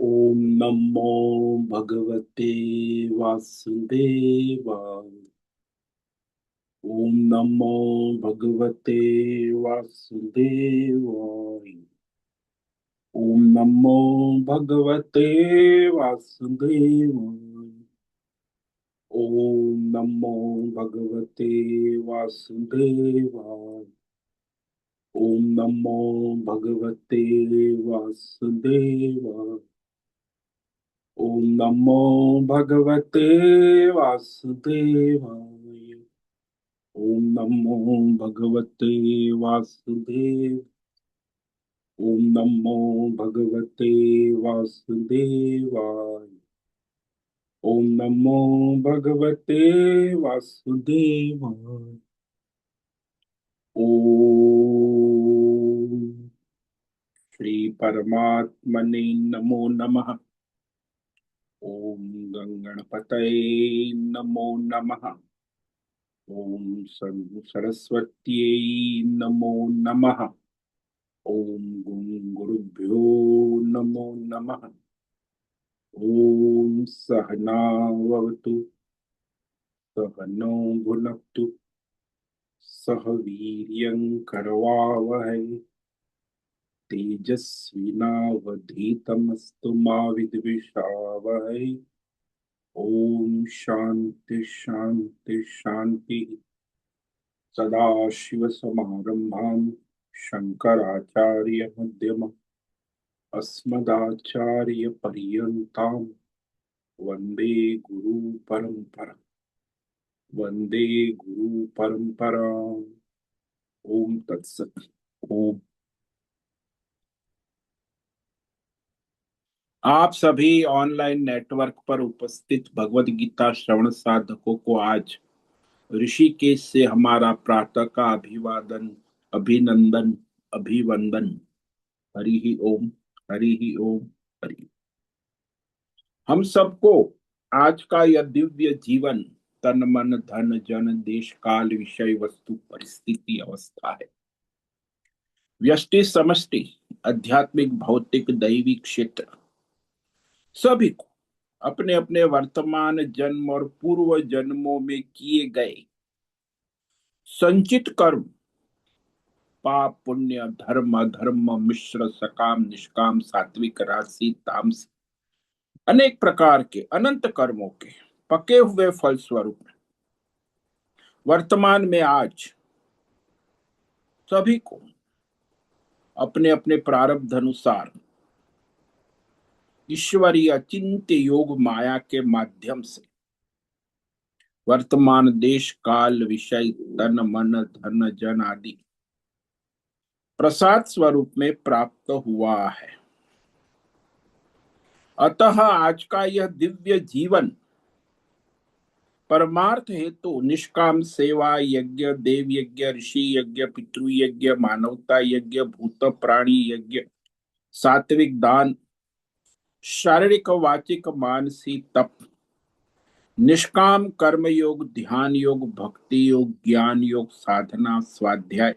ओम नमो भगवते वासुदेवाय। ओम नमो भगवते वासुदेवाय। ओम नमो भगवते वासुदेवाय। ओम नमो भगवते वासुदेवाय। ओम नमो भगवते वासुदेवाय। ओम नमो भगवते वासुदेवाय। ओम नमो भगवते वासुदेव। ओम नमो भगवते वासुदेवाय। ओम नमो भगवते वासुदेवाय। ओम श्री परमात्मने नमो नमः। ओम गंगणपतये नमो नमः। ओम सरस्वत्यै नमो नमः। ओम गुरुभ्यो नमो नमः। ओम सहनावतु सहनौ भुनक्तु सह वीर्यं करवावहै तेजस्विनावधीतमस्तु मा विद्विषावहै। ओम शांति शांति शांति। सदाशिवसमारम्भां शङ्कराचार्यमध्यमम् अस्मदाचार्यपर्यन्तां वन्दे गुरुपरम्परा। वन्दे गुरुपरम्पराम्। ओम तत्सत्। ओम। आप सभी ऑनलाइन नेटवर्क पर उपस्थित भगवत गीता श्रवण साधकों को आज ऋषिकेश से हमारा प्रातः का अभिवादन, अभिनंदन, अभिवंदन। हरि ही ओम। हरि ही ओम। हरि। हम सबको आज का यह दिव्य जीवन तन मन धन जन देश काल विषय वस्तु परिस्थिति अवस्था है। व्यष्टि समष्टि आध्यात्मिक भौतिक दैवी क्षेत्र सभी को अपने अपने वर्तमान जन्म और पूर्व जन्मों में किए गए संचित कर्म, पाप पुण्य धर्म अधर्म मिश्र सकाम निष्काम सात्विक राशि तामसिक अनेक प्रकार के अनंत कर्मों के पके हुए फल स्वरूप वर्तमान में आज सभी को अपने अपने प्रारब्ध अनुसार ईश्वरीय अचिंत्य योग माया के माध्यम से वर्तमान देश काल विषय तन मन धन जन आदि प्रसाद स्वरूप में प्राप्त हुआ है। अतः आज का यह दिव्य जीवन परमार्थ हेतु निष्काम सेवा यज्ञ देव यज्ञ ऋषि यज्ञ पितृ यज्ञ मानवता यज्ञ भूत प्राणी यज्ञ सात्विक दान शारीरिक वाचिक मानसिक तप निष्काम कर्म योग ध्यान योग भक्ति योग ज्ञान योग साधना स्वाध्याय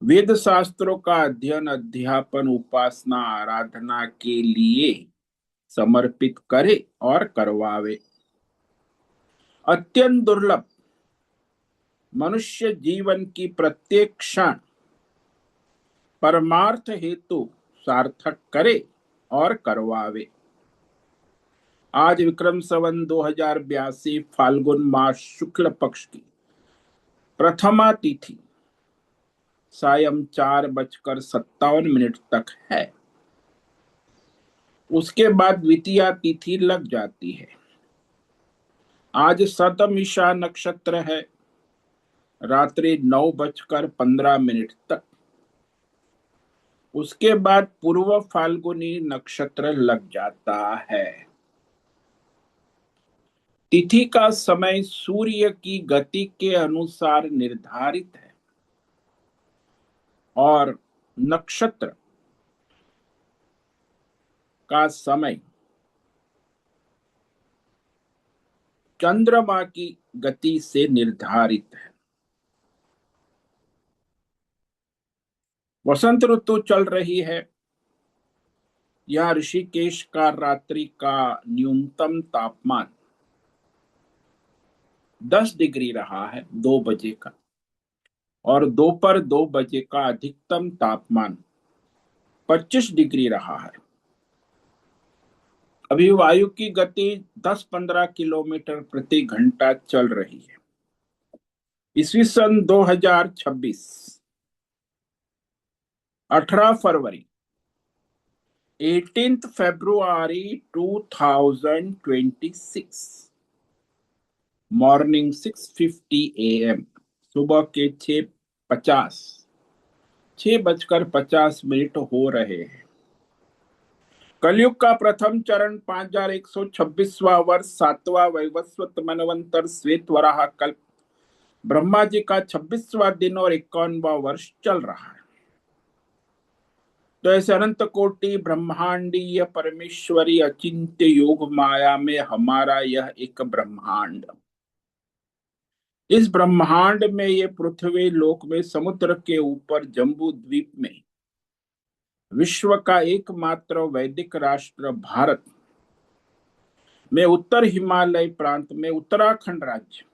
वेद शास्त्रों का अध्ययन अध्यापन उपासना आराधना के लिए समर्पित करे और करवावे। अत्यंत दुर्लभ मनुष्य जीवन की प्रत्येक क्षण परमार्थ हेतु सार्थक करे और करवावे। आज विक्रम संवत 2082 फाल्गुन मास शुक्ल पक्ष की प्रथमा तिथि सायं 4:57 तक है। उसके बाद द्वितीया तिथि लग जाती है। आज शतमिषा नक्षत्र है रात्रि 9:15 तक। उसके बाद पूर्व फाल्गुनी नक्षत्र लग जाता है। तिथि का समय सूर्य की गति के अनुसार निर्धारित है और नक्षत्र का समय चंद्रमा की गति से निर्धारित है। वसंत ऋतु चल रही है। यह ऋषिकेश का रात्रि का न्यूनतम तापमान 10 डिग्री रहा है 2 बजे का, और दोपहर 2 बजे का अधिकतम तापमान 25 डिग्री रहा है। अभी वायु की गति 10-15 किलोमीटर प्रति घंटा चल रही है। ईस्वी सन 2026, 18 फरवरी, 18 फरवरी 2026, मॉर्निंग 6:50 AM, सुबह के 6:50, 6:50 हो रहे हैं। कलयुग का प्रथम चरण 5126वां वर्ष, 7वां वैवस्वत मनवंतर श्वेत वराह कल्प, ब्रह्मा जी का 26वां दिन और 51वां वर्ष चल रहा है। तो ऐसे अनंत कोटि ब्रह्मांडीय परमेश्वरी अचिंत्य योग माया में हमारा यह एक ब्रह्मांड, इस ब्रह्मांड में ये पृथ्वी लोक में समुद्र के ऊपर जम्बू द्वीप में विश्व का एकमात्र वैदिक राष्ट्र भारत में उत्तर हिमालय प्रांत में उत्तराखंड राज्य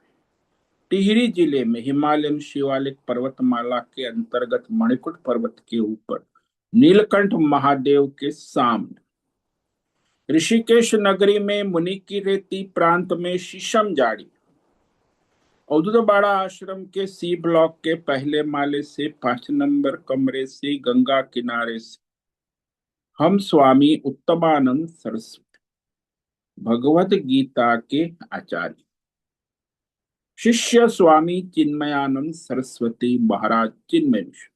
टिहरी जिले में हिमालयन शिवालिक पर्वतमाला के अंतर्गत मणिकूट पर्वत के ऊपर नीलकंठ महादेव के सामने ऋषिकेश नगरी में मुनि की रेती प्रांत में शीशम जाड़ी अवधूतवाड़ा आश्रम के सी ब्लॉक के पहले माले से 5 नंबर कमरे से गंगा किनारे से हम स्वामी उत्तमानंद सरस्वती भगवत गीता के आचार्य शिष्य स्वामी चिन्मयानंद सरस्वती महाराज चिन्मय मिश्र,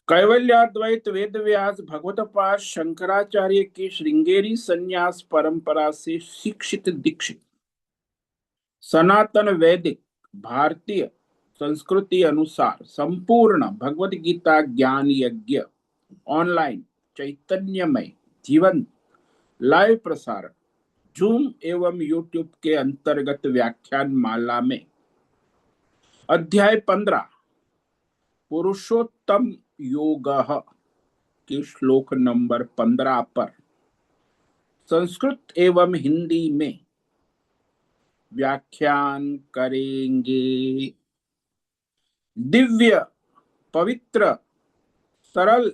कैवल्याद्वैत वेद व्यास भगवत पाद शंकराचार्य की श्रृंगेरी संन्यास परंपरा से शिक्षित दीक्षित सनातन वैदिक भारतीय संस्कृति अनुसार संपूर्ण भगवत गीता ज्ञान यज्ञ ऑनलाइन चैतन्यमय जीवन लाइव प्रसारण जूम एवं यूट्यूब के अंतर्गत व्याख्यान माला में अध्याय 15 पुरुषोत्तम योग के श्लोक नंबर 15 पर संस्कृत एवं हिंदी में व्याख्यान करेंगे। दिव्य, पवित्र, सरल,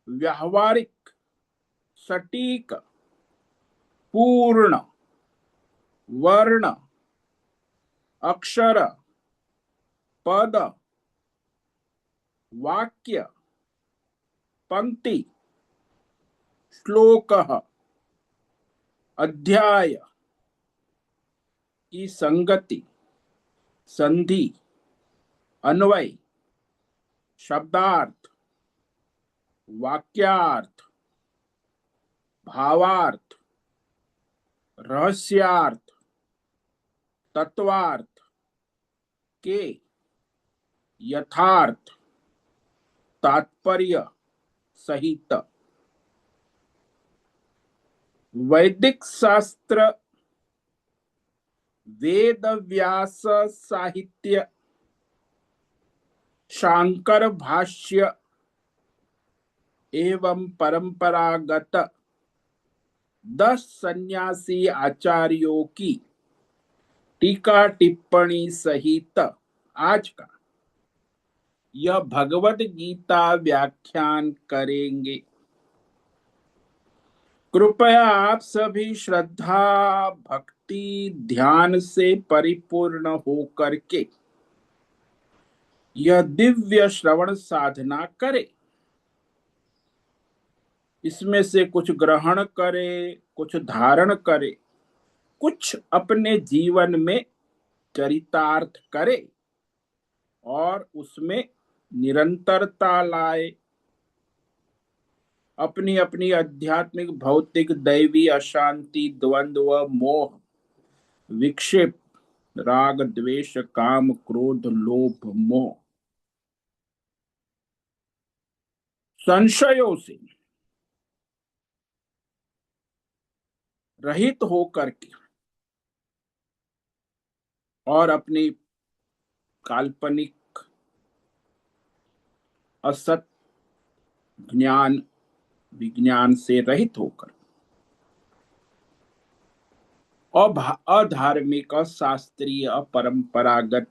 व्यावहारिक, सटीक, पूर्ण, वर्ण, अक्षर, पद, वाक्य, पंक्ति, श्लोक, अध्याय की संगति, संधि, अन्वय, शब्दार्थ, वाक्यार्थ, भावार्थ, रहस्यार्थ, तत्वार्थ के यथार्थ तात्पर्य सहित वैदिक शास्त्र, वेद व्यास साहित्य, शांकर भाष्य एवं परंपरागत 10 सन्यासी आचार्यों की टीका टिप्पणी सहित आज का यह भगवत गीता व्याख्यान करेंगे। कृपया आप सभी श्रद्धा भक्ति ध्यान से परिपूर्ण होकर के यह दिव्य श्रवण साधना करें। इसमें से कुछ ग्रहण करे, कुछ धारण करे, कुछ अपने जीवन में चरितार्थ करे और उसमें निरंतरता लाए। अपनी अपनी आध्यात्मिक भौतिक दैवी अशांति द्वंद्व मोह विक्षेप राग द्वेष काम क्रोध लोभ मोह संशयों से रहित होकर के और अपनी काल्पनिक असत ज्ञान विज्ञान से रहित होकर अधार्मिक, अशास्त्रीय, अपरंपरागत,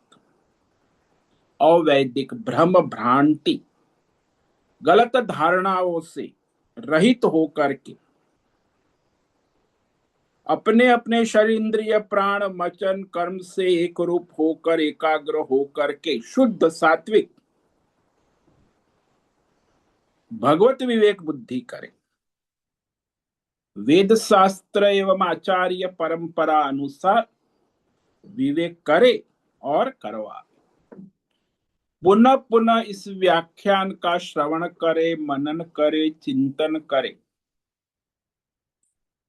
अवैदिक, भ्रम भ्रांति, गलत धारणाओं से रहित होकर के अपने अपने शरीर, इंद्रिय, प्राण, वचन, कर्म से एक रूप होकर, एकाग्र होकर के शुद्ध सात्विक भगवत विवेक बुद्धि करें। वेद शास्त्र एवं आचार्य परंपरा अनुसार विवेक करे और करवा। पुनः पुनः इस व्याख्यान का श्रवण करे, मनन करे, चिंतन करे,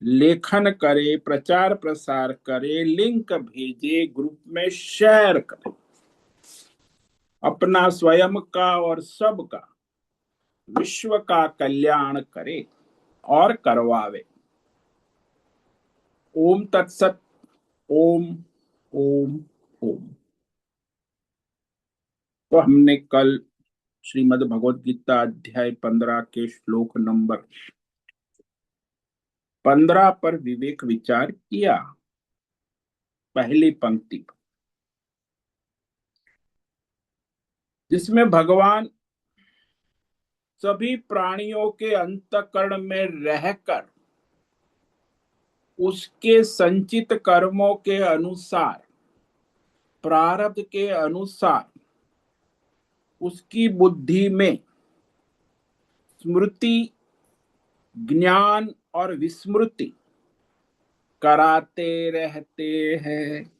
लेखन करे, प्रचार प्रसार करे, लिंक भेजे, ग्रुप में शेयर करे, अपना स्वयं का और सबका, विश्व का कल्याण करे और करवावे। ओम तत्सत। ओम ओम ओम। तो हमने कल श्रीमद् भगवद गीता अध्याय 15 के श्लोक नंबर 15 पर विवेक विचार किया। पहली पंक्ति पर, जिसमें भगवान सभी प्राणियों के अंतःकरण में रहकर उसके संचित कर्मों के अनुसार, प्रारब्ध के अनुसार उसकी बुद्धि में स्मृति, ज्ञान और विस्मृति कराते रहते हैं।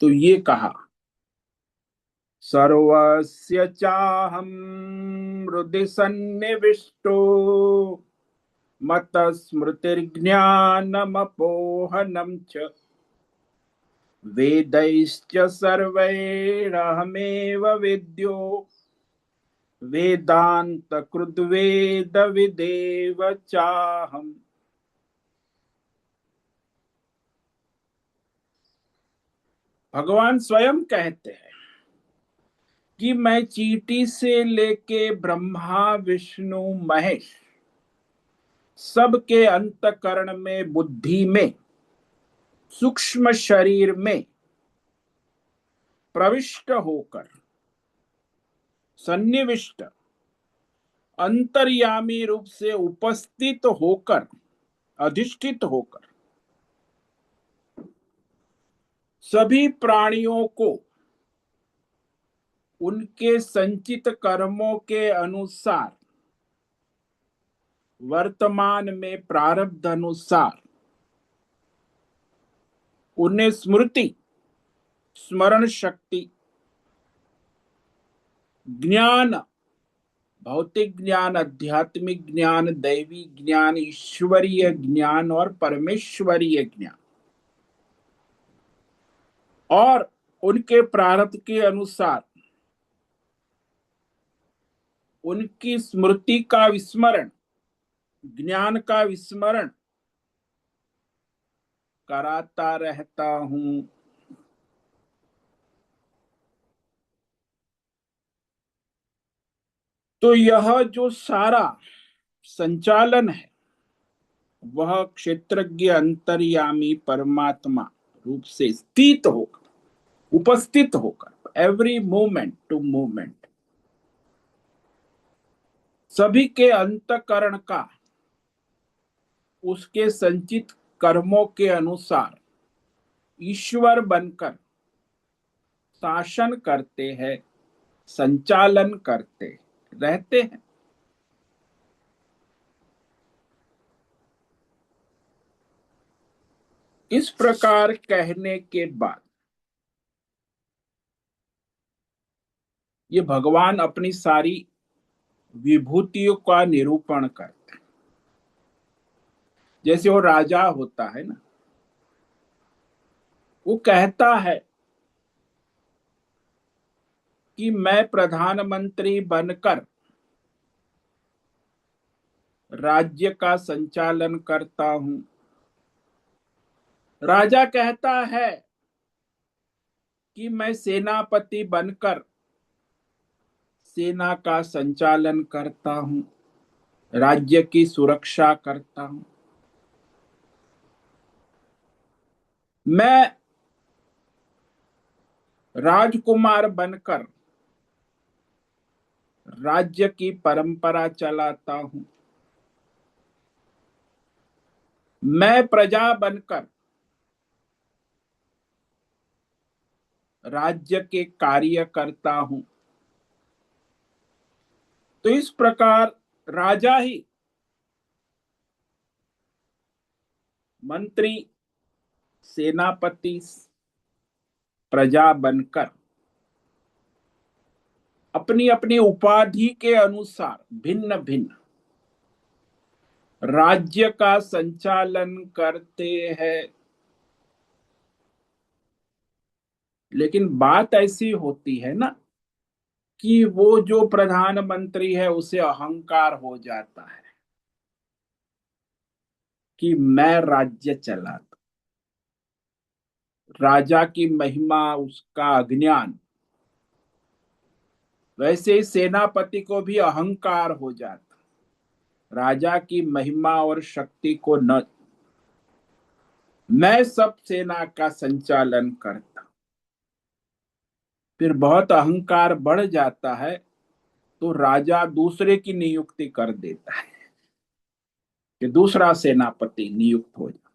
तो ये कहा, सर्वस्य चाहं हृदि सन्निविष्टो मत स्मृतिर्ज्ञानमपोहनं च वेदैश्च सर्वैरहमेव विद्यो वेदांत कृद्वेद विदेव चाहम। भगवान स्वयं कहते हैं कि मैं चींटी से लेके ब्रह्मा विष्णु महेश सबके अंतकरण में, बुद्धि में, सूक्ष्म शरीर में प्रविष्ट होकर, सन्निविष्ट, अंतर्यामी रूप से उपस्थित होकर, अधिष्ठित होकर सभी प्राणियों को उनके संचित कर्मों के अनुसार, वर्तमान में प्रारब्ध अनुसार उन्हें स्मृति, स्मरण शक्ति, ज्ञान, भौतिक ज्ञान, आध्यात्मिक ज्ञान, दैवी ज्ञान, ईश्वरीय ज्ञान और परमेश्वरीय ज्ञान, और उनके प्रारब्ध के अनुसार उनकी स्मृति का विस्मरण, ज्ञान का विस्मरण कराता रहता हूं। तो यह जो सारा संचालन है वह क्षेत्रज्ञ अंतर्यामी परमात्मा रूप से स्थित होकर, उपस्थित होकर, एवरी मोमेंट टू मोमेंट सभी के अंतकरण का उसके संचित कर्मों के अनुसार ईश्वर बनकर शासन करते हैं, संचालन करते रहते हैं। इस प्रकार कहने के बाद ये भगवान अपनी सारी विभूतियों का निरूपण करते हैं। जैसे वो राजा होता है ना, वो कहता है कि मैं प्रधानमंत्री बनकर राज्य का संचालन करता हूं। राजा कहता है कि मैं सेनापति बनकर सेना का संचालन करता हूं, राज्य की सुरक्षा करता हूं। मैं राजकुमार बनकर राज्य की परंपरा चलाता हूं। मैं प्रजा बनकर राज्य के कार्य करता हूं। तो इस प्रकार राजा ही मंत्री, सेनापति, प्रजा बनकर अपनी अपनी उपाधि के अनुसार भिन्न भिन्न राज्य का संचालन करते हैं। लेकिन बात ऐसी होती है ना कि वो जो प्रधानमंत्री है उसे अहंकार हो जाता है कि मैं राज्य चलाता। राजा की महिमा, उसका अज्ञान। वैसे ही सेनापति को भी अहंकार हो जाता, राजा की महिमा और शक्ति को न। मैं सब सेना का संचालन करता। फिर बहुत अहंकार बढ़ जाता है तो राजा दूसरे की नियुक्ति कर देता है कि दूसरा सेनापति नियुक्त हो जाए।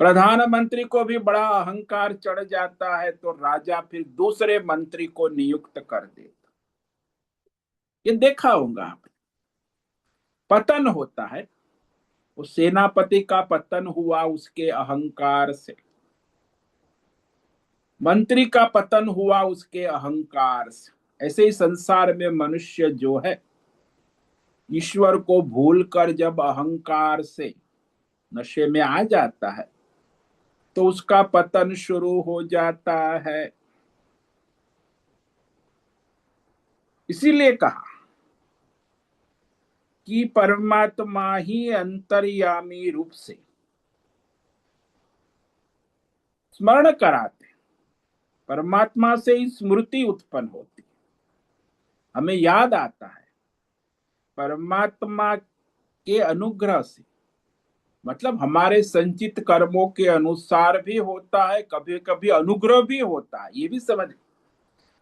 प्रधानमंत्री को भी बड़ा अहंकार चढ़ जाता है तो राजा फिर दूसरे मंत्री को नियुक्त कर देता। ये देखा होगा आप, पतन होता है। उस सेनापति का पतन हुआ उसके अहंकार से, मंत्री का पतन हुआ उसके अहंकार से। ऐसे ही संसार में मनुष्य जो है, ईश्वर को भूलकर जब अहंकार से नशे में आ जाता है तो उसका पतन शुरू हो जाता है। इसीलिए कहा कि परमात्मा ही अंतर्यामी रूप से स्मरण कराते। परमात्मा से ही स्मृति उत्पन्न होती, हमें याद आता है। परमात्मा के अनुग्रह से, मतलब हमारे संचित कर्मों के अनुसार भी होता है, कभी कभी अनुग्रह भी होता है। ये भी समझ,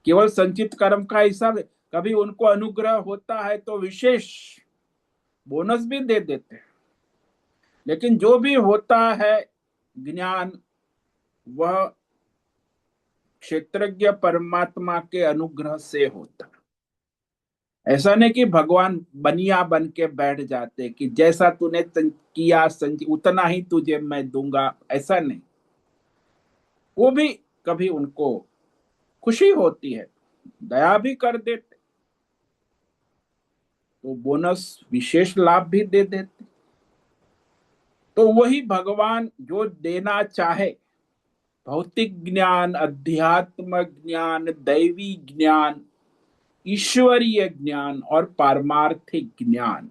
केवल संचित कर्म का हिसाब है। कभी उनको अनुग्रह होता है तो विशेष बोनस भी दे देते हैं। लेकिन जो भी होता है ज्ञान, वह क्षेत्रज्ञ परमात्मा के अनुग्रह से होता। ऐसा नहीं कि भगवान बनिया बन के बैठ जाते कि जैसा तूने किया उतना ही तुझे मैं दूंगा, ऐसा नहीं। वो भी कभी उनको खुशी होती है, दया भी कर देते, तो बोनस विशेष लाभ भी दे देते। तो वही भगवान जो देना चाहे, भौतिक ज्ञान, अध्यात्म ज्ञान, दैवी ज्ञान, ईश्वरीय ज्ञान और पारमार्थिक ज्ञान,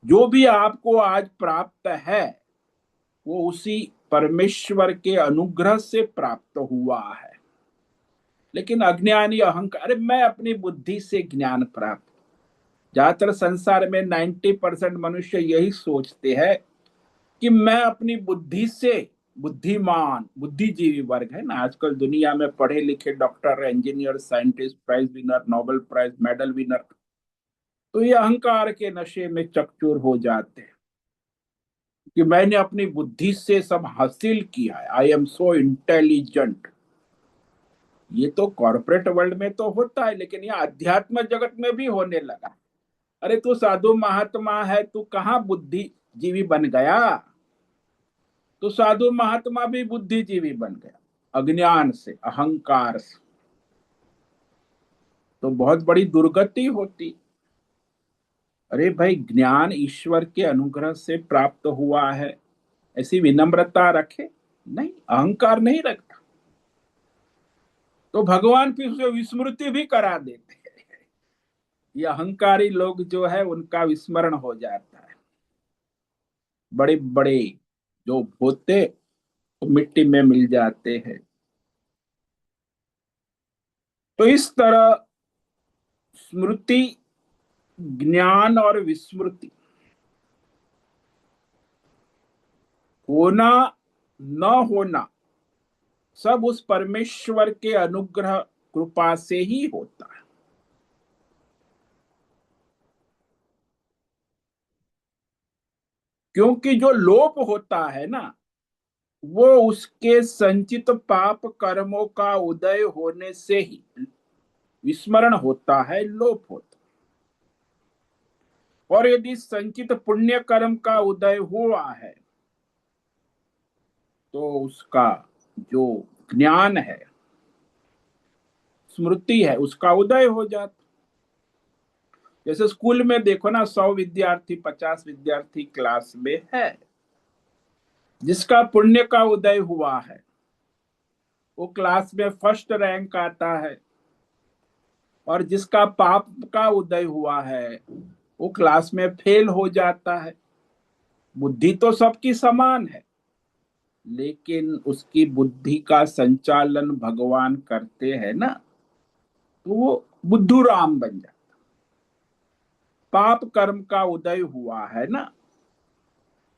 जो भी आपको आज प्राप्त है वो उसी परमेश्वर के अनुग्रह से प्राप्त हुआ है। लेकिन अज्ञानी अहंकार, अरे मैं अपनी बुद्धि से ज्ञान प्राप्त। ज्यादातर संसार में 90% मनुष्य यही सोचते हैं कि मैं अपनी बुद्धि से, बुद्धिमान बुद्धिजीवी वर्ग है ना आजकल दुनिया में, पढ़े लिखे doctor, engineer, scientist, prize winner, Nobel prize medal winner, तो ये अहंकार के नशे में चकचूर हो जाते हैं कि मैंने अपनी बुद्धि से सब हासिल किया है, आई एम सो इंटेलिजेंट। ये तो कॉर्पोरेट वर्ल्ड में तो होता है, लेकिन ये अध्यात्म जगत में भी होने लगा। अरे तू साधु महात्मा है, तू कहाँ बुद्धिजीवी बन गया? तो साधु महात्मा भी बुद्धिजीवी बन गया, अज्ञान से, अहंकार से। तो बहुत बड़ी दुर्गति होती। अरे भाई, ज्ञान ईश्वर के अनुग्रह से प्राप्त हुआ है, ऐसी विनम्रता रखे, नहीं अहंकार नहीं रखता। तो भगवान फिर उसे विस्मृति भी करा देते हैं। ये अहंकारी लोग जो है उनका विस्मरण हो जाता है। बड़े बड़े जो होते तो मिट्टी में मिल जाते हैं। तो इस तरह स्मृति, ज्ञान और विस्मृति, होना न होना, सब उस परमेश्वर के अनुग्रह कृपा से ही होता है। क्योंकि जो लोप होता है ना, वो उसके संचित पाप कर्मों का उदय होने से ही विस्मरण होता है, लोप होता है। और यदि संचित पुण्य कर्म का उदय हुआ है तो उसका जो ज्ञान है, स्मृति है, उसका उदय हो जाता। जैसे स्कूल में देखो ना, 100 विद्यार्थी 50 विद्यार्थी क्लास में है, जिसका पुण्य का उदय हुआ है वो क्लास में फर्स्ट रैंक आता है, और जिसका पाप का उदय हुआ है वो क्लास में फेल हो जाता है। बुद्धि तो सबकी समान है, लेकिन उसकी बुद्धि का संचालन भगवान करते हैं ना, तो वो बुद्धू राम बन जाता। पाप कर्म का उदय हुआ है ना,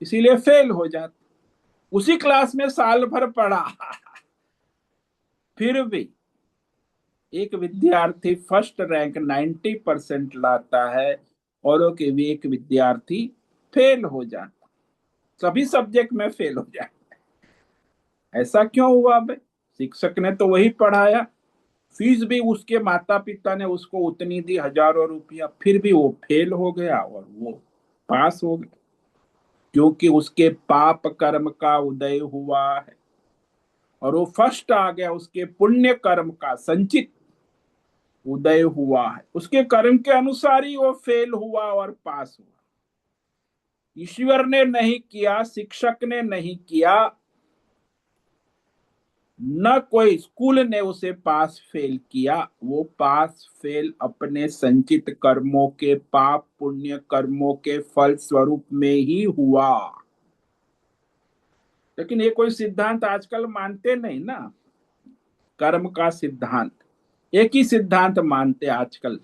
इसीलिए फेल हो जाता। उसी क्लास में साल भर पढ़ा फिर भी एक विद्यार्थी फर्स्ट रैंक 90% लाता है, और एक विद्यार्थी फेल हो जाता, सभी सब्जेक्ट में फेल हो जाता। ऐसा क्यों हुआ भाई? शिक्षक ने तो वही पढ़ाया, फीस भी उसके माता पिता ने उसको उतनी दी, हजारों रुपया, फिर भी वो फेल हो गया और वो पास हो गया, क्योंकि उसके पाप कर्म का उदय हुआ है और वो फर्स्ट आ गया। उसके पुण्य कर्म का संचित उदय हुआ है, उसके कर्म के अनुसार ही वो फेल हुआ और पास हुआ। ईश्वर ने नहीं किया, शिक्षक ने नहीं किया, न कोई स्कूल ने उसे पास फेल किया। वो पास फेल अपने संचित कर्मों के, पाप पुण्य कर्मों के फल स्वरूप में ही हुआ। लेकिन ये कोई सिद्धांत आजकल मानते नहीं ना, कर्म का सिद्धांत। एक ही सिद्धांत मानते आजकल,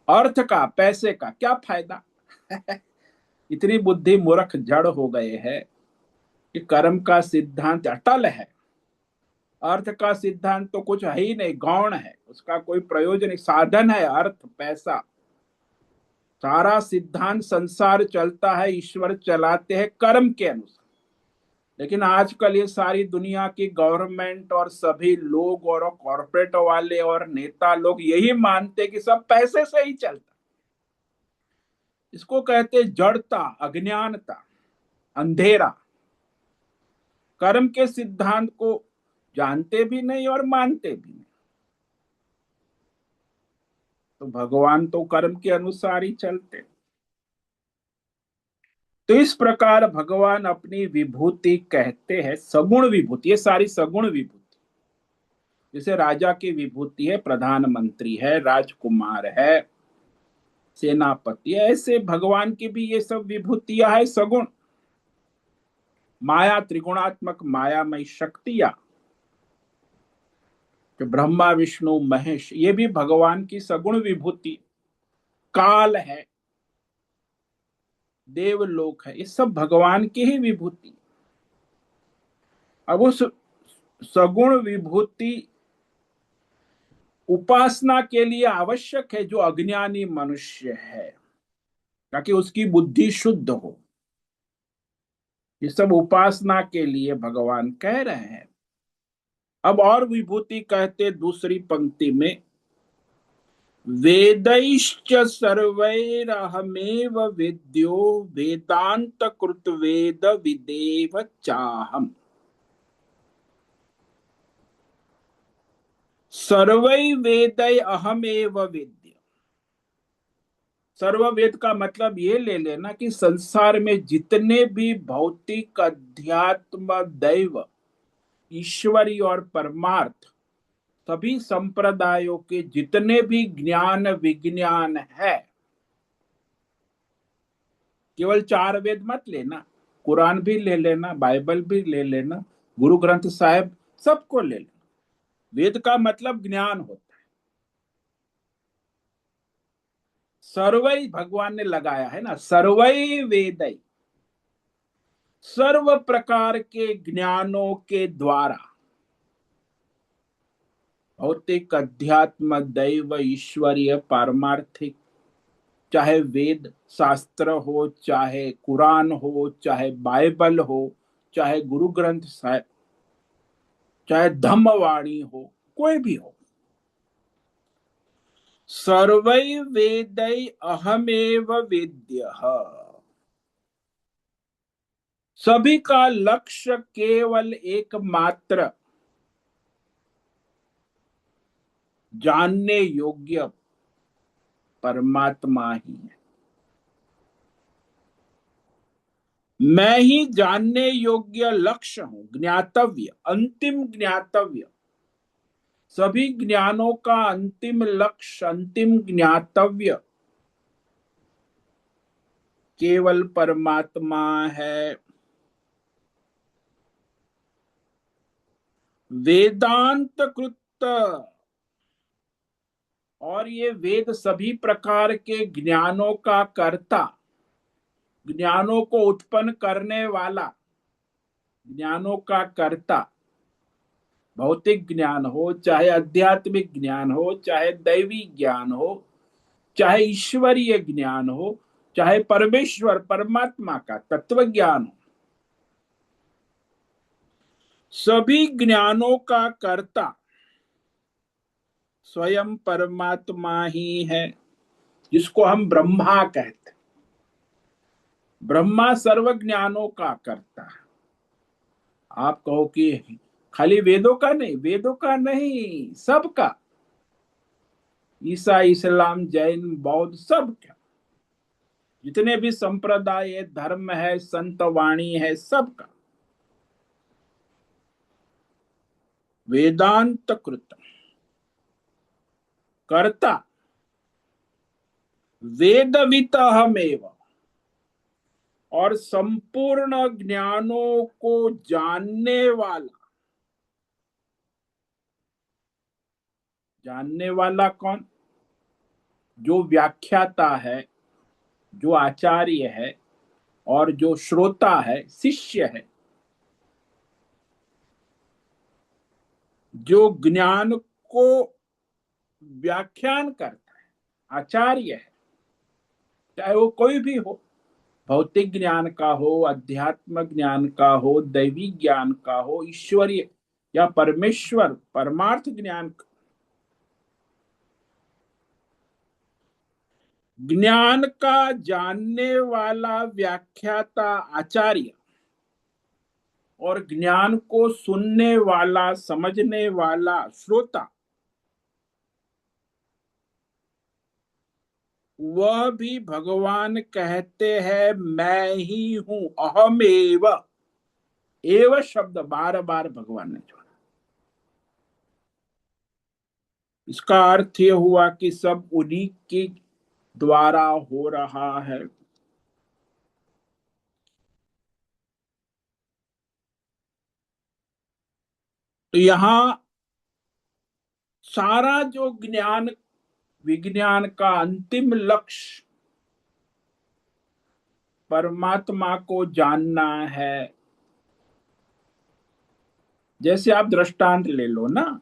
अर्थ का, पैसे का क्या फायदा इतनी बुद्धि मूर्ख जड़ हो गए हैं कि कर्म का सिद्धांत अटल है, अर्थ का सिद्धांत तो कुछ है ही नहीं, गौण है, उसका कोई प्रयोजन, साधन है अर्थ पैसा। सारा सिद्धांत संसार चलता है, ईश्वर चलाते हैं कर्म के अनुसार। लेकिन आजकल ये सारी दुनिया की गवर्नमेंट और सभी लोग और कॉर्पोरेट वाले और नेता लोग यही मानते कि सब पैसे से ही चलता। इसको कहते जड़ता, अज्ञानता, अंधेरा। कर्म के सिद्धांत को जानते भी नहीं और मानते भी नहीं। तो भगवान तो कर्म के अनुसार ही चलते। तो इस प्रकार भगवान अपनी विभूति कहते हैं सगुण विभूति, ये सारी सगुण विभूति। जैसे राजा की विभूति है, प्रधानमंत्री है, राजकुमार है, सेनापति है, ऐसे भगवान की भी ये सब विभूतियां है सगुण। माया, त्रिगुणात्मक मायामय शक्तियां, जो ब्रह्मा विष्णु महेश, ये भी भगवान की सगुण विभूति। काल है, देवलोक है, ये सब भगवान की ही विभूति। अब उस सगुण विभूति उपासना के लिए आवश्यक है, जो अज्ञानी मनुष्य है, ताकि उसकी बुद्धि शुद्ध हो। ये सब उपासना के लिए भगवान कह रहे हैं। अब और विभूति कहते दूसरी पंक्ति में, वेदैश्च सर्वैरहमेव विद्यो वेदांत कृत वेद विदेव चाहम। सर्वै वेदै अहमेव विद्य। सर्व वेद का मतलब ये ले लेना कि संसार में जितने भी भौतिक, अध्यात्म, दैव, ईश्वरी और परमार्थ, सभी संप्रदायों के जितने भी ज्ञान विज्ञान है, केवल 4 वेद मत लेना, कुरान भी ले लेना, बाइबल भी ले लेना, गुरु ग्रंथ साहिब, सबको ले लेना। वेद का मतलब ज्ञान होता है। सर्वै भगवान ने लगाया है ना, सर्वै वेदै, सर्व प्रकार के ज्ञानों के द्वारा भौतिक, अध्यात्म, दैव, ईश्वरीय, पारमार्थिक, चाहे वेद शास्त्र हो, चाहे कुरान हो, चाहे बाइबल हो, चाहे गुरु ग्रंथ साहिब, चाहे धम्मवाणी हो, कोई भी हो, सर्वै वेदै अहमेव वेद्यः, सभी का लक्ष्य केवल एकमात्र जानने योग्य परमात्मा ही है। मैं ही जानने योग्य लक्ष्य हूं, ज्ञातव्य, अंतिम ज्ञातव्य, सभी ज्ञानों का अंतिम लक्ष्य, अंतिम ज्ञातव्य केवल परमात्मा है। वेदांत कृत, और ये वेद सभी प्रकार के ज्ञानों का कर्ता, ज्ञानों को उत्पन्न करने वाला, ज्ञानों का कर्ता, भौतिक ज्ञान हो, चाहे आध्यात्मिक ज्ञान हो, चाहे दैवी ज्ञान हो, चाहे ईश्वरीय ज्ञान हो, चाहे परमेश्वर परमात्मा का तत्व ज्ञान हो, सभी ज्ञानों का कर्ता स्वयं परमात्मा ही है, जिसको हम ब्रह्मा कहते हैं। ब्रह्मा सर्व ज्ञानों का कर्ता है। आप कहो कि खाली वेदों का नहीं, वेदों का नहीं, सबका, ईसा, इस्लाम, जैन, बौद्ध, सब का, जितने भी संप्रदाय धर्म है, संत वाणी है, सबका। वेदांत कृत, कर्ता वेदवित हमेव, और संपूर्ण ज्ञानों को जानने वाला। जानने वाला कौन? जो व्याख्याता है, जो आचार्य है, और जो श्रोता है, शिष्य है, जो ज्ञान को व्याख्यान करता है, आचार्य है, चाहे वो कोई भी हो, भौतिक ज्ञान का हो, अध्यात्म ज्ञान का हो, दैवी ज्ञान का हो, ईश्वरीय या परमेश्वर परमार्थ ज्ञान का। ज्ञान का जानने वाला व्याख्याता आचार्य, और ज्ञान को सुनने वाला, समझने वाला श्रोता, वह भी भगवान कहते हैं मैं ही हूं, अहमेव। एव शब्द बार बार भगवान ने जोड़ा। इसका अर्थ यह हुआ कि सब उन्हीं के द्वारा हो रहा है। तो यहां सारा जो ज्ञान, विज्ञान का अंतिम लक्ष्य परमात्मा को जानना है। जैसे आप दृष्टांत ले लो ना,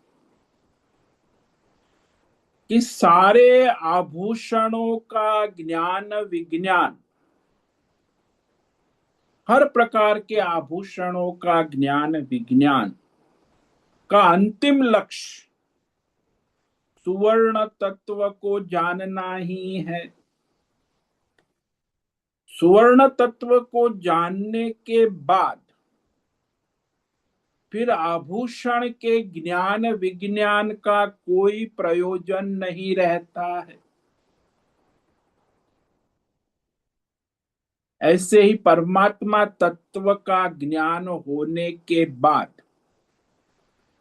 कि सारे आभूषणों का ज्ञान, विज्ञान, हर प्रकार के आभूषणों का ज्ञान, विज्ञान का अंतिम लक्ष्य सुवर्ण तत्व को जानना ही है। सुवर्ण तत्व को जानने के बाद फिर आभूषण के ज्ञान, विज्ञान का कोई प्रयोजन नहीं रहता है। ऐसे ही परमात्मा तत्व का ज्ञान होने के बाद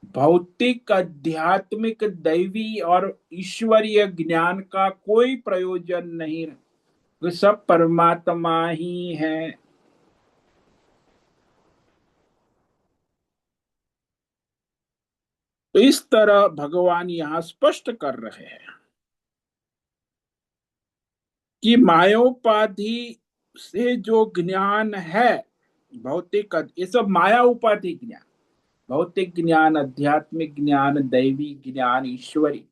भौतिक, आध्यात्मिक, दैवी और ईश्वरीय ज्ञान का कोई प्रयोजन नहीं है। वे सब परमात्मा ही है। तो इस तरह भगवान यहां स्पष्ट कर रहे हैं। कि मायोपाधि से जो ज्ञान है, भौतिक, ये सब माया उपाधि ज्ञान, भौतिक ज्ञान, आध्यात्मिक ज्ञान, दैवी ज्ञान, ईश्वरी,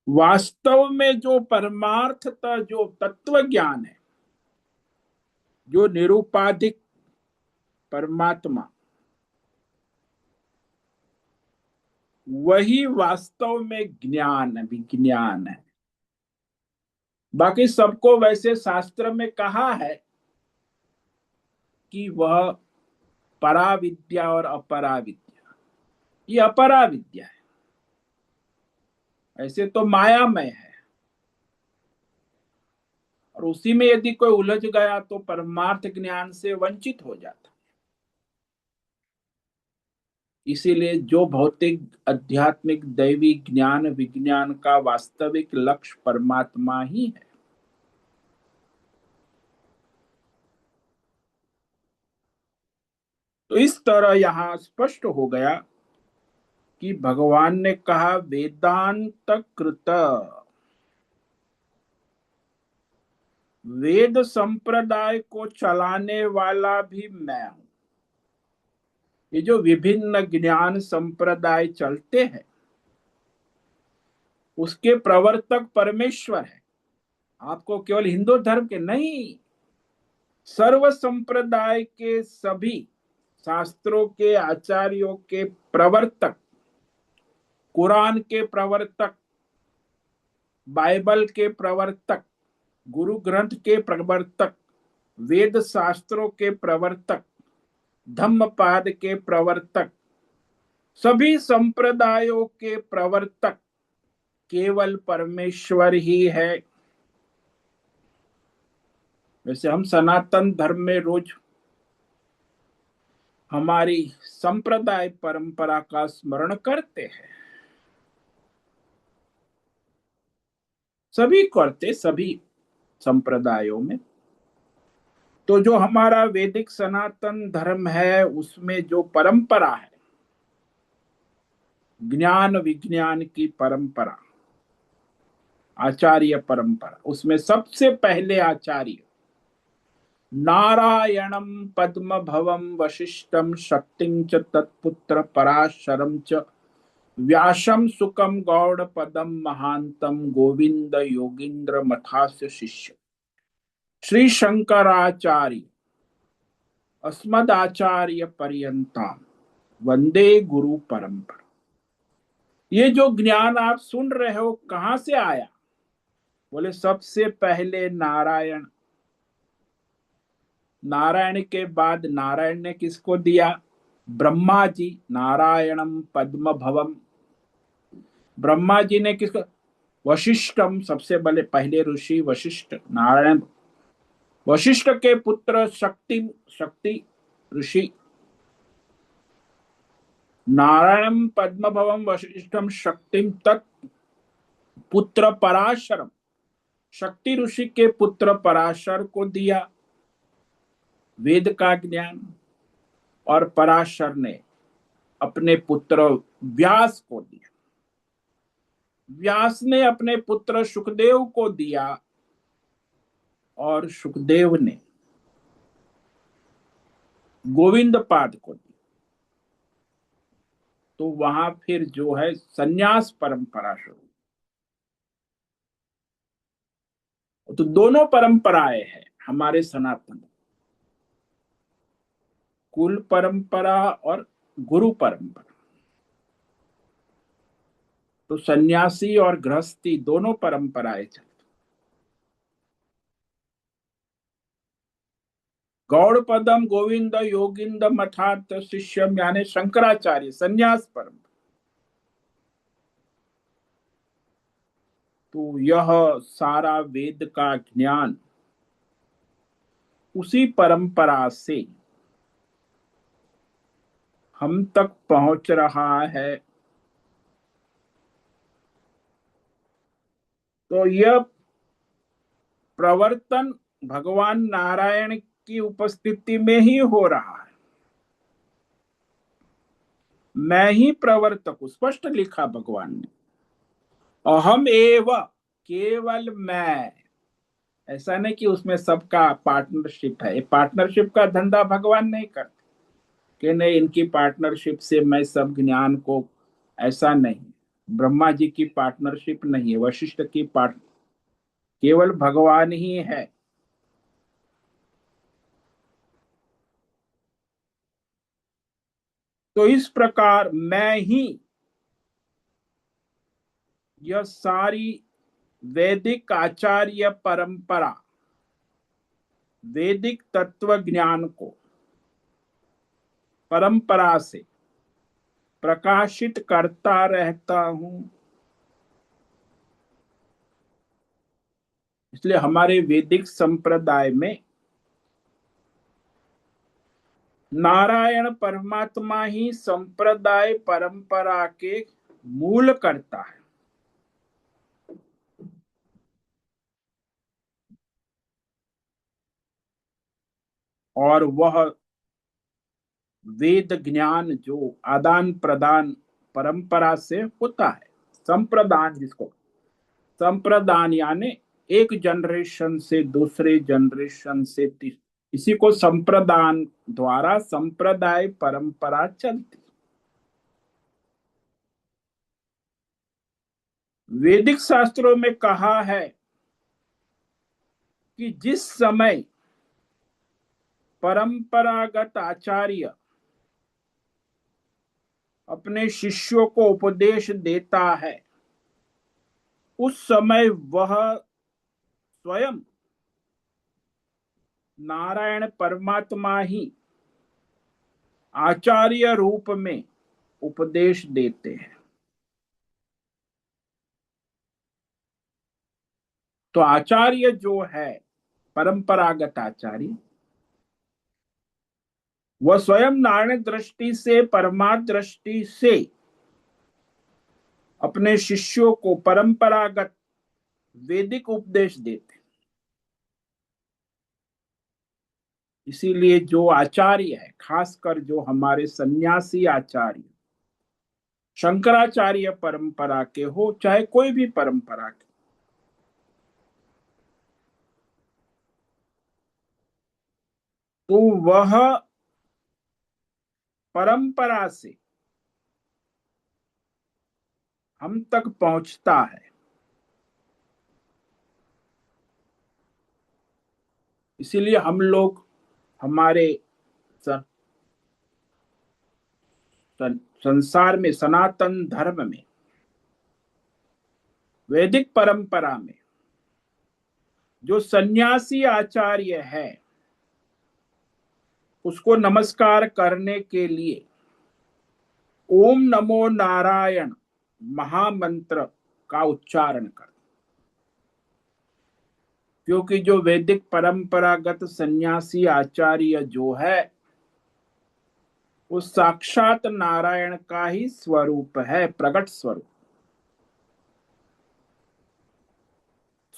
वास्तव में जो परमार्थता, जो तत्व ज्ञान है, जो निरुपाधिक परमात्मा, वही वास्तव में ज्ञान, विज्ञान है। बाकी सबको वैसे शास्त्र में कहा है कि वह पराविद्या और अपराविद्या, ये अपराविद्या है, ऐसे तो मायामय है। और उसी में यदि कोई उलझ गया तो परमार्थ ज्ञान से वंचित हो जाता। इसीलिए जो भौतिक, आध्यात्मिक, दैवी ज्ञान, विज्ञान का वास्तविक लक्ष्य परमात्मा ही है। तो इस तरह यहां स्पष्ट हो गया कि भगवान ने कहा वेदांत कृत, वेद संप्रदाय को चलाने वाला भी मैं हूं। ये जो विभिन्न ज्ञान संप्रदाय चलते हैं, उसके प्रवर्तक परमेश्वर है। आपको केवल हिंदू धर्म के नहीं, सर्व संप्रदाय के सभी शास्त्रों के आचार्यों के प्रवर्तक, कुरान के प्रवर्तक, बाइबल के प्रवर्तक, गुरु ग्रंथ के प्रवर्तक, वेद शास्त्रों के प्रवर्तक, धम्मपाद के प्रवर्तक, सभी संप्रदायों के प्रवर्तक केवल परमेश्वर ही है। वैसे हम सनातन धर्म में रोज हमारी संप्रदाय परंपरा का स्मरण करते हैं, सभी करते, सभी संप्रदायों में। तो जो हमारा वैदिक सनातन धर्म है, उसमें जो परंपरा है, ज्ञान विज्ञान की परंपरा, आचार्य परंपरा, उसमें सबसे पहले आचार्य नारायणम पद्म भवम वशिष्ठम शक्तिं च तत्पुत्र पराशरम च व्यासम सुकम गौड़ पदम महांतम गोविंद योगींद्र मथास्य शिष्य श्री शंकराचार्य अस्मदाचार्य पर्यंता वंदे गुरु परंपरा। ये जो ज्ञान आप सुन रहे हो कहां से आया? बोले सबसे पहले नारायण, नारायण के बाद नारायण ने किसको दिया? ब्रह्मा जी, नारायणम पद्म भवम। ब्रह्मा जी ने किसको? वशिष्ठम, सबसे बड़े पहले ऋषि वशिष्ठ, नारायण, वशिष्ठ के पुत्र शक्ति, शक्ति ऋषि, नारायणम पद्म भवम वशिष्ठम शक्तिम तत् पुत्र पराशरम, शक्ति ऋषि के पुत्र पराशर को दिया वेद का ज्ञान, और पराशर ने अपने पुत्र व्यास को दिया, व्यास ने अपने पुत्र सुखदेव को दिया, और सुखदेव ने गोविंद पाद को दिया। तो वहां फिर जो है संन्यास परंपरा शुरू। तो दोनों परंपराएं हैं हमारे सनातन, कुल परंपरा और गुरु परंपरा। तो सन्यासी और गृहस्थी दोनों परंपराएं चलती। गौड़ पदम गोविंद योगिंद मठार्थ शिष्यम, यानी शंकराचार्य संन्यास परंपरा। तो यह सारा वेद का ज्ञान उसी परंपरा से हम तक पहुंच रहा है। तो यह प्रवर्तन भगवान नारायण की उपस्थिति में ही हो रहा है। मैं ही प्रवर्तक हूं, स्पष्ट लिखा भगवान ने, अहम एव, केवल मैं। ऐसा नहीं कि उसमें सबका पार्टनरशिप है। ये पार्टनरशिप का धंधा भगवान नहीं करते कि नहीं इनकी पार्टनरशिप से मैं सब ज्ञान को, ऐसा नहीं। ब्रह्मा जी की पार्टनरशिप नहीं है, वशिष्ठ की पार्ट, केवल भगवान ही है। तो इस प्रकार मैं ही यह सारी वैदिक आचार्य परंपरा, वैदिक तत्व ज्ञान को परंपरा से प्रकाशित करता रहता हूं। इसलिए हमारे वैदिक संप्रदाय में नारायण परमात्मा ही संप्रदाय परंपरा के मूल करता है। और वह वेद ज्ञान जो आदान प्रदान परंपरा से होता है, संप्रदान जिसको, संप्रदान यानी एक जनरेशन से दूसरे जनरेशन से इसी को संप्रदान द्वारा संप्रदाय परंपरा चलती। वैदिक शास्त्रों में कहा है कि जिस समय परंपरागत आचार्य अपने शिष्यों को उपदेश देता है, उस समय वह स्वयं नारायण परमात्मा ही आचार्य रूप में उपदेश देते हैं। तो आचार्य जो है, परंपरागत आचार्य, वह स्वयं नारायण दृष्टि से, परमार्थ दृष्टि से अपने शिष्यों को परंपरागत वैदिक उपदेश देते। इसीलिए जो आचार्य है, खासकर जो हमारे सन्यासी आचार्य शंकराचार्य परंपरा के हो, चाहे कोई भी परंपरा के, तो वह परंपरा से हम तक पहुंचता है। इसीलिए हम लोग हमारे संसार में, सनातन धर्म में, वैदिक परंपरा में जो सन्यासी आचार्य है, उसको नमस्कार करने के लिए ओम नमो नारायण महामंत्र का उच्चारण कर। क्योंकि जो वैदिक परंपरागत सन्यासी आचार्य जो है, वो साक्षात नारायण का ही स्वरूप है, प्रकट स्वरूप।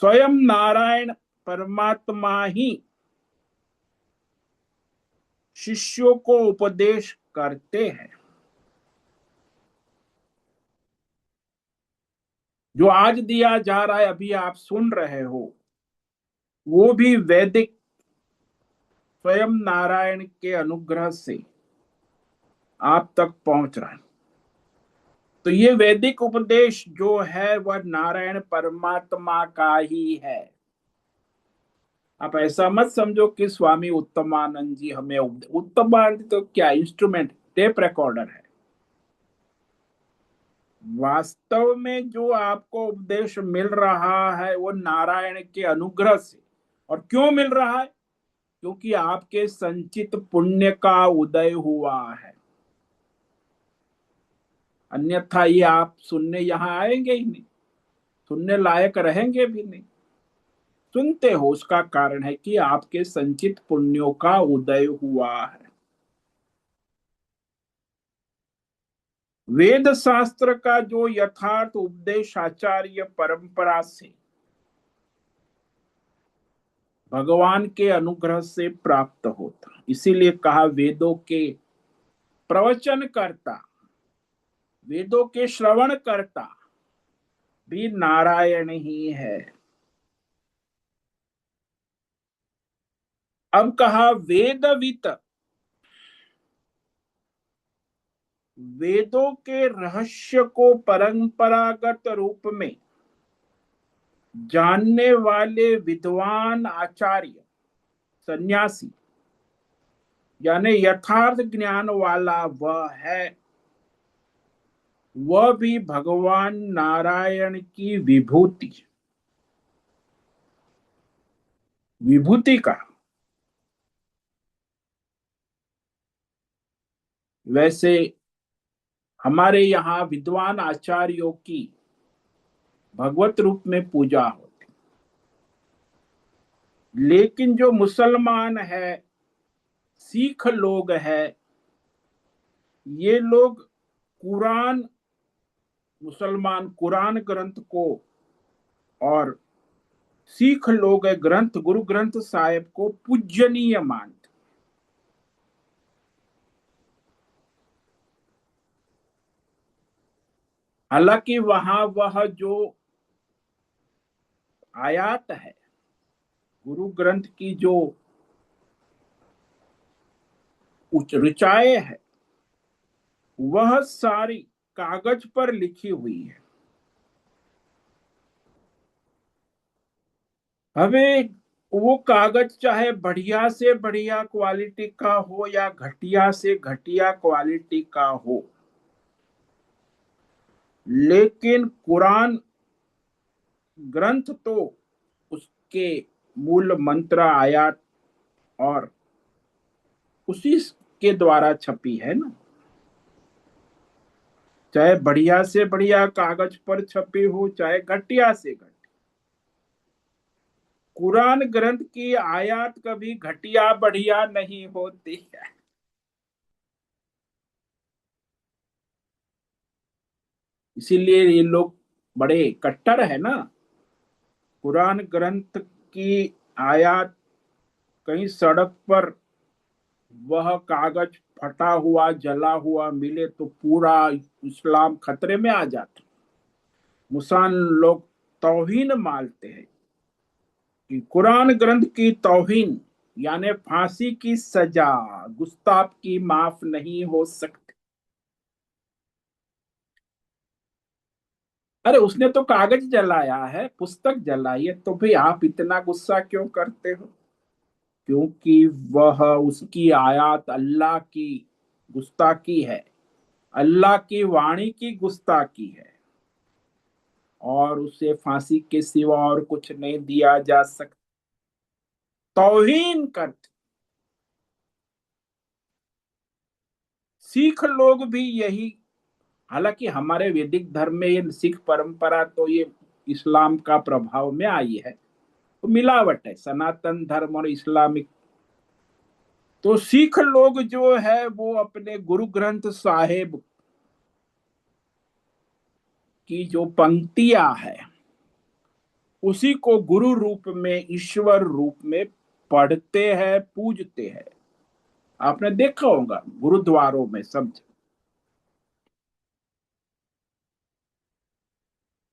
स्वयं नारायण परमात्मा ही शिष्यों को उपदेश करते हैं। जो आज दिया जा रहा है, अभी आप सुन रहे हो, वो भी वैदिक स्वयं नारायण के अनुग्रह से आप तक पहुंच रहा है। तो ये वैदिक उपदेश जो है वह नारायण परमात्मा का ही है। आप ऐसा मत समझो कि स्वामी उत्तमानंद जी हमें उत्तमानंद तो क्या इंस्ट्रूमेंट, टेप रिकॉर्डर है। वास्तव में जो आपको उपदेश मिल रहा है वो नारायण के अनुग्रह से। और क्यों मिल रहा है? क्योंकि आपके संचित पुण्य का उदय हुआ है। अन्यथा ये आप सुनने यहां आएंगे ही नहीं, सुनने लायक रहेंगे भी नहीं। सुनते हो उसका कारण है कि आपके संचित पुण्यों का उदय हुआ है। वेद शास्त्र का जो यथार्थ उपदेश आचार्य परंपरा से, भगवान के अनुग्रह से प्राप्त होता। इसीलिए कहा वेदों के प्रवचन करता, वेदों के श्रवण करता भी नारायण ही है। अब कहा वेदवित, वेदों के रहस्य को परंपरागत रूप में जानने वाले विद्वान आचार्य सन्यासी, यानी यथार्थ ज्ञान वाला वह है, वह भी भगवान नारायण की विभूति, विभूति का। वैसे हमारे यहाँ विद्वान आचार्यों की भगवत रूप में पूजा होती, लेकिन जो मुसलमान है, सिख लोग है, ये लोग कुरान, मुसलमान कुरान ग्रंथ को, और सिख लोग ग्रंथ गुरु ग्रंथ साहिब को पूजनीय मानते। हालांकि वहां वह जो आयात है, गुरु ग्रंथ की जो ऋचाएं है, वह सारी कागज पर लिखी हुई है। हमें वो कागज चाहे बढ़िया से बढ़िया क्वालिटी का हो या घटिया से घटिया क्वालिटी का हो, लेकिन कुरान ग्रंथ तो उसके मूल मंत्र आयात और उसी के द्वारा छपी है ना। चाहे बढ़िया से बढ़िया कागज पर छपी हो, चाहे घटिया से घटिया, कुरान ग्रंथ की आयत कभी घटिया बढ़िया नहीं होती है। इसीलिए ये लोग बड़े कट्टर है ना। कुरान ग्रंथ की आयत कहीं सड़क पर वह कागज फटा हुआ जला हुआ मिले तो पूरा इस्लाम खतरे में आ जाता। मुसलमान लोग तौहीन मानते हैं कि कुरान ग्रंथ की तौहीन यानी फांसी की सजा, गुस्ताख की माफ नहीं हो सकती। अरे उसने तो कागज जलाया है, पुस्तक जलाई है, तो भाई आप इतना गुस्सा क्यों करते हो? क्योंकि वह, उसकी आयत अल्लाह की गुस्ताखी है, अल्लाह की वाणी की गुस्ताखी है, और उसे फांसी के सिवा और कुछ नहीं दिया जा सकता। तौहीन करते। सिख लोग भी यही, हालांकि हमारे वैदिक धर्म में ये सिख परंपरा तो ये इस्लाम का प्रभाव में आई है, तो मिलावट है सनातन धर्म और इस्लामिक। तो सिख लोग जो है वो अपने गुरु ग्रंथ साहिब की जो पंक्तियां है, उसी को गुरु रूप में, ईश्वर रूप में पढ़ते हैं, पूजते हैं। आपने देखा होगा गुरुद्वारों में सब।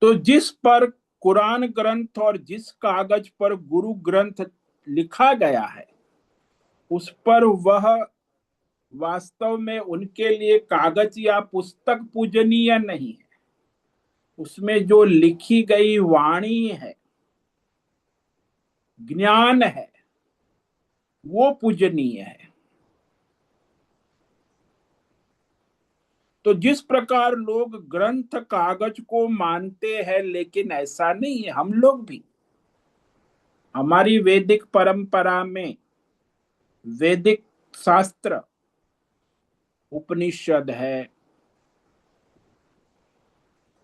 तो जिस पर कुरान ग्रंथ और जिस कागज पर गुरु ग्रंथ लिखा गया है, उस पर वह वास्तव में उनके लिए कागज या पुस्तक पूजनीय नहीं है। उसमें जो लिखी गई वाणी है, ज्ञान है, वो पूजनीय है। तो जिस प्रकार लोग ग्रंथ कागज को मानते हैं, लेकिन ऐसा नहीं है। हम लोग भी हमारी वैदिक परंपरा में वैदिक शास्त्र, उपनिषद है,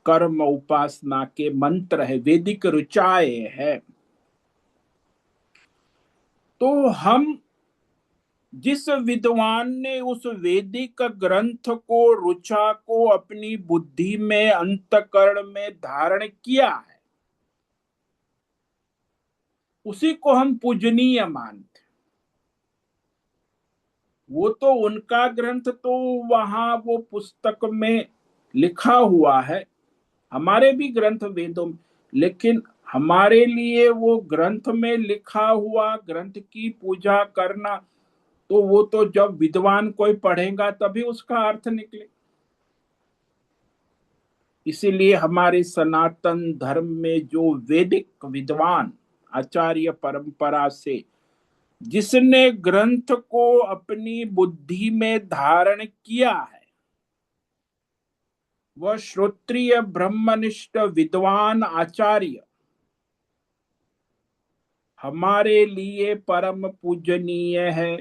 कर्म उपासना के मंत्र है, वैदिक ऋचाएं है। तो हम, जिस विद्वान ने उस वैदिक ग्रंथ को, ऋचा को अपनी बुद्धि में, अंतकरण में धारण किया है, उसी को हम पूजनीय मानते। वो तो उनका ग्रंथ तो वहां वो पुस्तक में लिखा हुआ है, हमारे भी ग्रंथ वेदों में, लेकिन हमारे लिए वो ग्रंथ में लिखा हुआ ग्रंथ की पूजा करना, तो वो तो जब विद्वान कोई पढ़ेगा तभी उसका अर्थ निकले। इसीलिए हमारे सनातन धर्म में जो वैदिक विद्वान आचार्य परंपरा से जिसने ग्रंथ को अपनी बुद्धि में धारण किया है, वह श्रोत्रिय ब्रह्मनिष्ठ विद्वान आचार्य हमारे लिए परम पूजनीय है।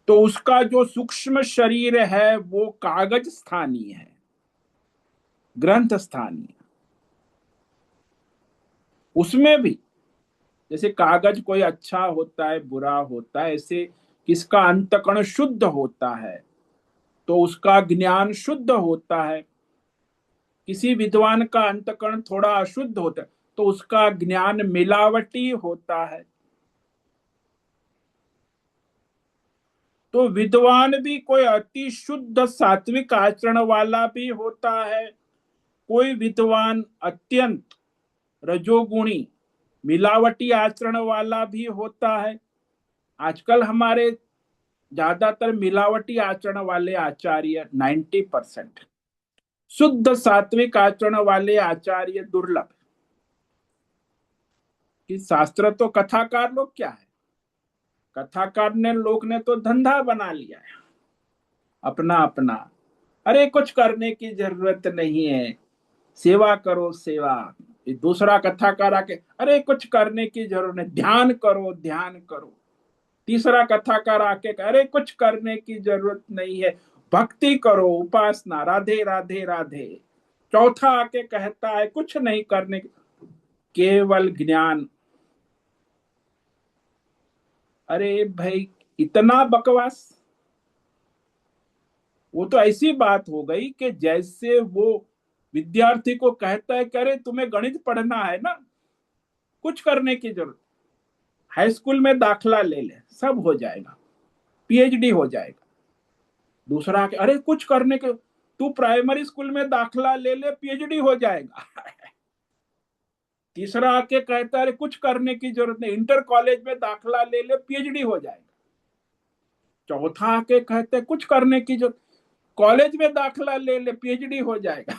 तो उसका जो सूक्ष्म शरीर है वो कागज स्थानीय है, ग्रंथ स्थानीय। उसमें भी जैसे कागज कोई अच्छा होता है बुरा होता है, ऐसे किसका अंतकण शुद्ध होता है तो उसका ज्ञान शुद्ध होता है। किसी विद्वान का अंतकण थोड़ा अशुद्ध होता है तो उसका ज्ञान मिलावटी होता है। तो विद्वान भी कोई अति शुद्ध सात्विक आचरण वाला भी होता है, कोई विद्वान अत्यंत रजोगुणी मिलावटी आचरण वाला भी होता है। आजकल हमारे ज्यादातर मिलावटी आचरण वाले आचार्य 90%, शुद्ध सात्विक आचरण वाले आचार्य दुर्लभ। कि शास्त्र तो कथाकार लोग क्या है, कथाकार ने लोग ने तो धंधा बना लिया है अपना अपना। अरे कुछ करने की जरूरत नहीं है, सेवा करो सेवा। ये दूसरा कथाकार आके अरे कुछ करने की जरूरत नहीं, ध्यान करो ध्यान करो। तीसरा कथाकार आके अरे कुछ करने की जरूरत नहीं है, भक्ति करो उपासना राधे राधे राधे। चौथा आके कहता है कुछ नहीं करने, केवल ज्ञान। अरे भाई इतना बकवास। वो तो ऐसी बात हो गई कि जैसे वो विद्यार्थी को कहता है कि अरे तुम्हें गणित पढ़ना है ना, कुछ करने की जरूरत, हाई स्कूल में दाखला ले ले सब हो जाएगा, पीएचडी हो जाएगा। दूसरा के अरे कुछ करने के, तू प्राइमरी स्कूल में दाखला ले ले पीएचडी हो जाएगा। तीसरा आके कहता है अरे कुछ करने की जरूरत नहीं, इंटर कॉलेज में दाखला ले ले पीएचडी हो जाएगा। चौथा आके कहते हैं कुछ करने की जरूरत, कॉलेज में दाखला ले ले पीएचडी हो जाएगा।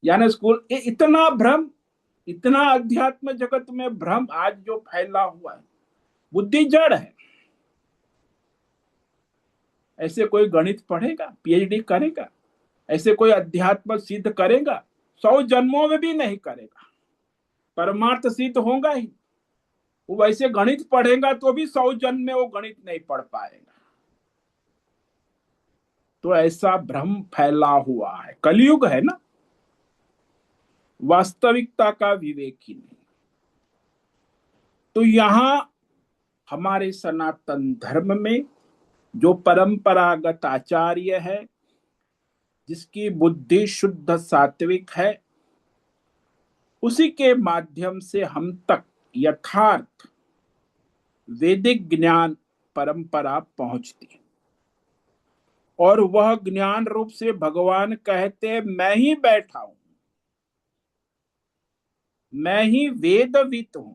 यानी स्कूल, इतना भ्रम, इतना अध्यात्म जगत में भ्रम आज जो फैला हुआ है, बुद्धि जड़ है। ऐसे कोई गणित पढ़ेगा पीएचडी करेगा, ऐसे कोई अध्यात्म सिद्ध करेगा, 100 जन्मों में भी नहीं करेगा, परमार्थ सिद्ध होगा ही। वो वैसे गणित पढ़ेगा तो भी 100 जन्म में वो गणित नहीं पढ़ पाएगा। तो ऐसा भ्रम फैला हुआ है, कलयुग है ना, वास्तविकता का विवेक ही नहीं। तो यहां हमारे सनातन धर्म में जो परंपरागत आचार्य है, जिसकी बुद्धि शुद्ध सात्विक है, उसी के माध्यम से हम तक यथार्थ वैदिक ज्ञान परंपरा पहुंचती। और वह ज्ञान रूप से भगवान कहते मैं ही बैठा हूं, मैं ही वेदवित हूं,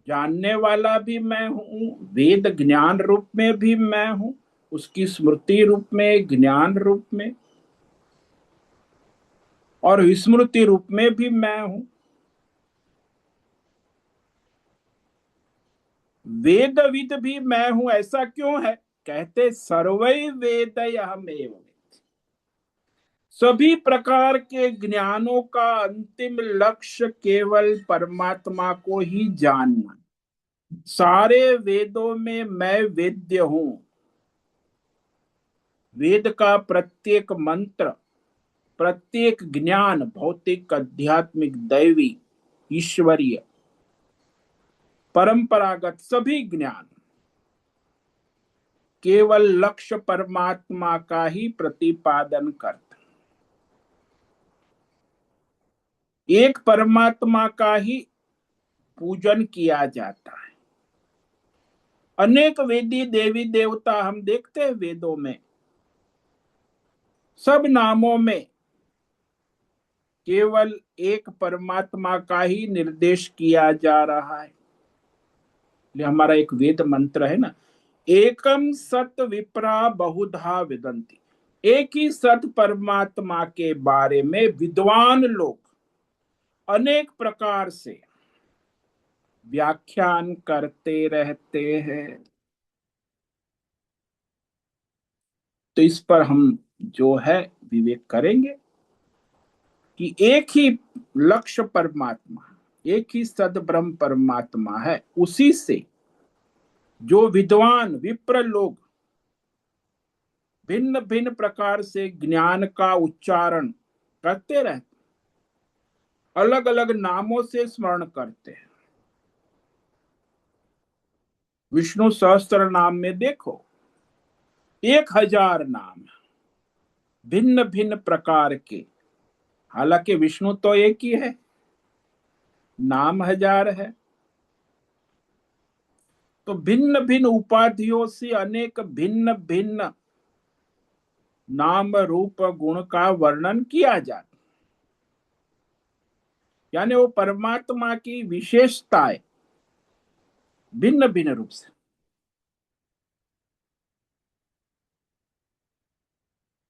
जानने वाला भी मैं हूं, वेद ज्ञान रूप में भी मैं हूं, उसकी स्मृति रूप में ज्ञान रूप में और विस्मृति रूप में भी मैं हूं। वेदविद भी मैं हूं, ऐसा क्यों है? कहते सर्वै वेदयहमेव, सभी प्रकार के ज्ञानों का अंतिम लक्ष्य केवल परमात्मा को ही जानना। सारे वेदों में मैं वेद्य हूं। वेद का प्रत्येक मंत्र, प्रत्येक ज्ञान, भौतिक आध्यात्मिक दैवी ईश्वरीय परंपरागत सभी ज्ञान केवल लक्ष्य परमात्मा का ही प्रतिपादन करता, एक परमात्मा का ही पूजन किया जाता है। अनेक वेदी देवी देवता हम देखते हैं वेदों में, सब नामों में केवल एक परमात्मा का ही निर्देश किया जा रहा है। ये हमारा एक वेद मंत्र है ना, एकम सत विप्रा बहुधा विदंती। एक ही सत परमात्मा के बारे में विद्वान लोग अनेक प्रकार से व्याख्यान करते रहते हैं। तो इस पर हम जो है विवेक करेंगे कि एक ही लक्ष्य परमात्मा, एक ही सद ब्रह्म परमात्मा है। उसी से जो विद्वान विप्र लोग भिन्न भिन्न प्रकार से ज्ञान का उच्चारण करते रहते, अलग अलग नामों से स्मरण करते हैं। विष्णु सहस्त्र नाम में देखो 1000 नाम, भिन्न भिन्न प्रकार के। हालांकि विष्णु तो एक ही है, नाम 1000 है। तो भिन्न भिन्न उपाधियों से अनेक भिन्न भिन्न नाम रूप गुण का वर्णन किया जाता, यानी वो परमात्मा की विशेषताएं भिन्न भिन्न रूप से।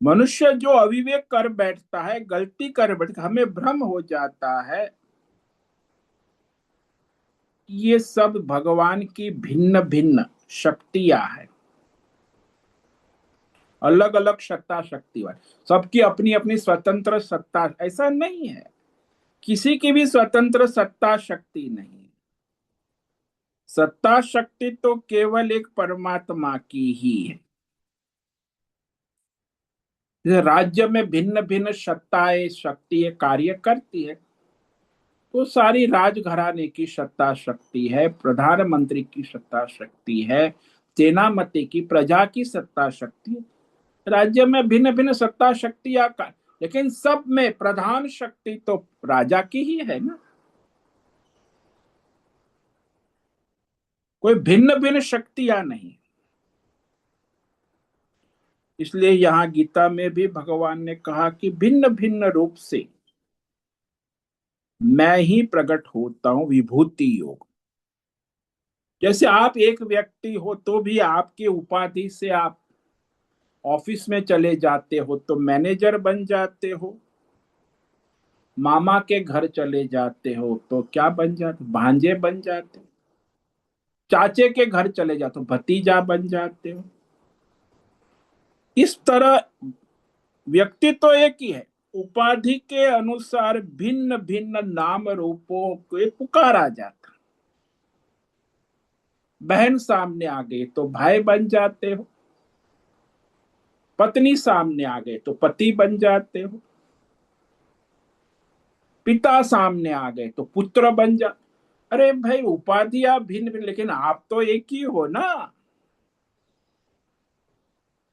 मनुष्य जो अविवेक कर बैठता है, गलती कर बैठता है, हमें भ्रम हो जाता है, ये सब भगवान की भिन्न भिन्न शक्तियां हैं। अलग अलग सत्ता शक्ति वाले, सबकी अपनी अपनी स्वतंत्र सत्ता, ऐसा नहीं है। किसी की भी स्वतंत्र सत्ता शक्ति नहीं है। सत्ता शक्ति तो केवल एक परमात्मा की ही है। जैसे राज्य में भिन्न भिन्न सत्ताएं शक्ति कार्य करती है, तो सारी राजघराने की सत्ता शक्ति है, प्रधानमंत्री की सत्ता शक्ति है, सेनापति की, प्रजा की सत्ता शक्ति है। राज्य में भिन्न भिन्न सत्ता शक्तियां का, लेकिन सब में प्रधान शक्ति तो राजा की ही है ना। कोई भिन्न भिन्न शक्तियां नहीं। इसलिए यहाँ गीता में भी भगवान ने कहा कि भिन्न भिन्न रूप से मैं ही प्रकट होता हूं, विभूति योग। जैसे आप एक व्यक्ति हो तो भी आपकी उपाधि से आप ऑफिस में चले जाते हो तो मैनेजर बन जाते हो, मामा के घर चले जाते हो तो क्या बन जाते, भांजे बन जाते हो, चाचे के घर चले जाते हो भतीजा बन जाते हो। इस तरह व्यक्ति तो एक ही है, उपाधि के अनुसार भिन्न भिन्न नाम रूपों को पुकारा जाता। बहन सामने आ गई तो भाई बन जाते हो, पत्नी सामने आ गए तो पति बन जाते हो, पिता सामने आ गए तो पुत्र बन जा। अरे भाई उपाधियां भिन्न भिन्न, लेकिन आप तो एक ही हो ना।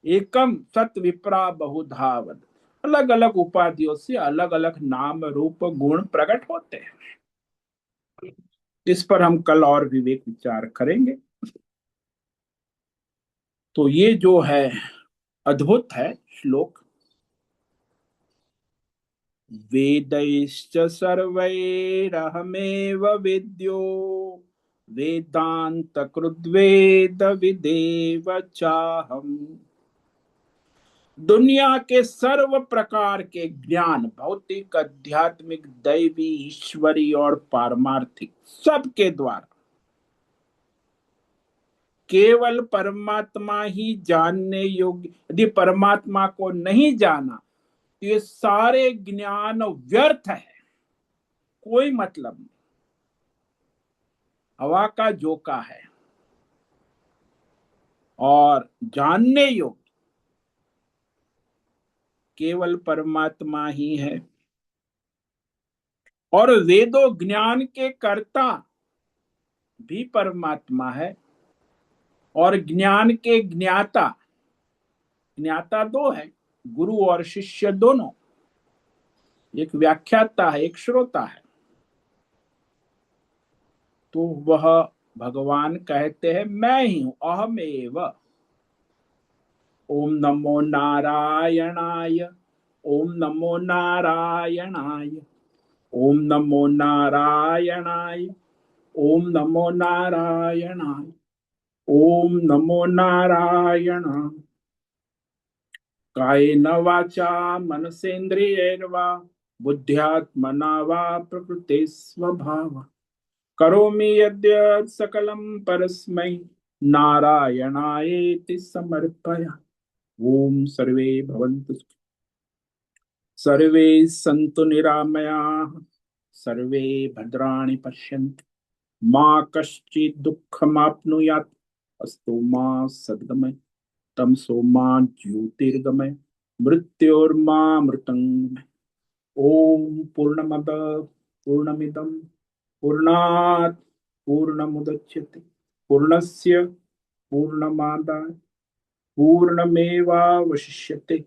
एकम सत विप्रा बहुधावद। अलग अलग उपाधियों से अलग अलग नाम रूप गुण प्रकट होते हैं। इस पर हम कल और विवेक विचार करेंगे। तो ये जो है अद्भुत है श्लोक। वेदैश्च सर्वैरहमेव विद्यो वेदांत कृद्वेद विदेव चाहम। दुनिया के सर्व प्रकार के ज्ञान, भौतिक आध्यात्मिक दैवी ईश्वरी और पारमार्थिक, सबके द्वारा केवल परमात्मा ही जानने योग्य। यदि परमात्मा को नहीं जाना तो ये सारे ज्ञान व्यर्थ है, कोई मतलब नहीं, हवा का झोंका है। और जानने योग्य केवल परमात्मा ही है। और वेदों ज्ञान के कर्ता भी परमात्मा है, और ज्ञान के ज्ञाता, ज्ञाता दो है, गुरु और शिष्य दोनों। एक व्याख्याता है, एक श्रोता है। तो वह भगवान कहते हैं मैं ही हूं, अहमेव। ओम नमो नारायणाय, ओम नमो नारायणाय। ओम नमो नारायणाय। ओम नमो नारायणाय। ओम नमो नारायणाय। कायेन वाचा मनसेन्द्रियैर्वा बुद्ध्यात्मना वा प्रकृते स्वभाव करोमि यद्यत् सकलं परस्मै नारायणायेति समर्पया। ओम सर्वे भवन्तु सर्वे सन्तु निरामयाः सर्वे भद्राणि पश्यन्तु मा कश्चित् दुःखमाप्नुयात् अस्तु मा सद्गमय तमसो मा ज्योतिर्गमय मृत्योर्मा मृतङ्गमय। ओम पूर्णमद पूर्णमिदं पूर्णात् पूर्णमुदच्यते पूर्णस्य पूर्णमादाय पूर्णमेवावशिष्यते।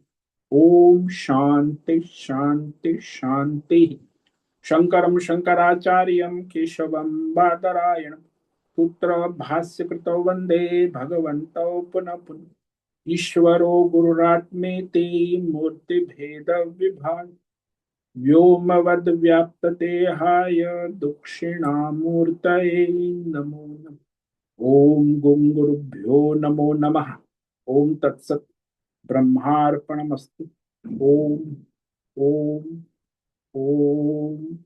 ओम शांति शांति शांति। शंकरं शंकराचार्यं केशवं बादरायणं पुत्र भाष्यकृतौ वन्दे भगवन्तौ पुनः पुनः। ईश्वरो गुरुरात्मेति मूर्तिभेद विभाग व्योमवद्व्याप्तदेहाय दक्षिणामूर्तये नमो नमः। ओम गुं गुरुभ्यो नमो नमः। ओम तत्सत् ब्रह्मार्पणमस्तु। ओम ओम ओम।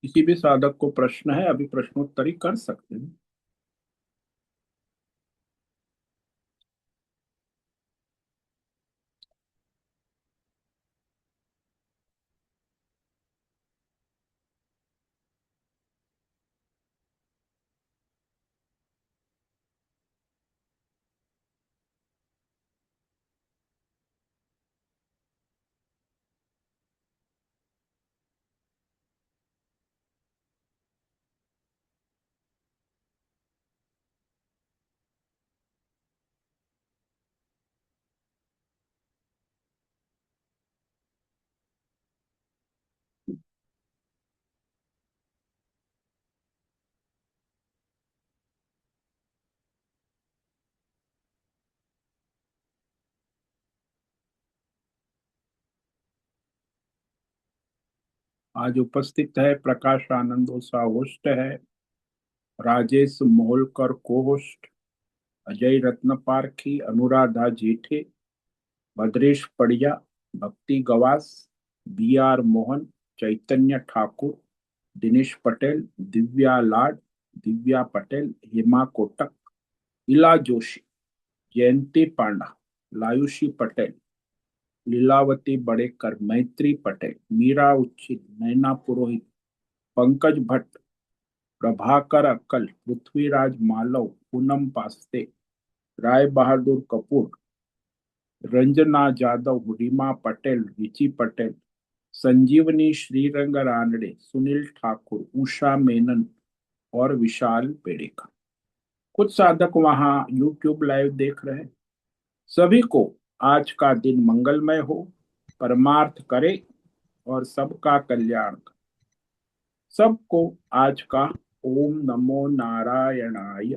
किसी भी साधक को प्रश्न है अभी प्रश्नोत्तरी कर सकते हैं। आज उपस्थित है प्रकाश आनंद ओसा होस्ट है, राजेश मोहोलकर को होस्ट, अजय रत्न पारखी, अनुराधा जेठे, भद्रेश पड़िया, भक्ति गवास, बी आर मोहन, चैतन्य ठाकुर, दिनेश पटेल, दिव्या लाड, दिव्या पटेल, हेमा कोटक, इला जोशी, जयंती पांडा, लायुषी पटेल, लीलावती बड़ेकर, मैत्री पटेल, मीरा उच्छित, नैना पुरोहित, पंकज भट्ट, प्रभाकर अक्कल, पृथ्वीराज मालव, पूनम पास्ते, राय बहादुर कपूर, रंजना जादव, रीमा पटेल, रिची पटेल, संजीवनी श्रीरंग रानडे, सुनील ठाकुर, उषा मेनन और विशाल पेड़ेकर। कुछ साधक वहां यूट्यूब लाइव देख रहे हैं। सभी को आज का दिन मंगलमय हो, परमार्थ करे और सबका कल्याण करे। सबको आज का ओम नमो नारायणाय।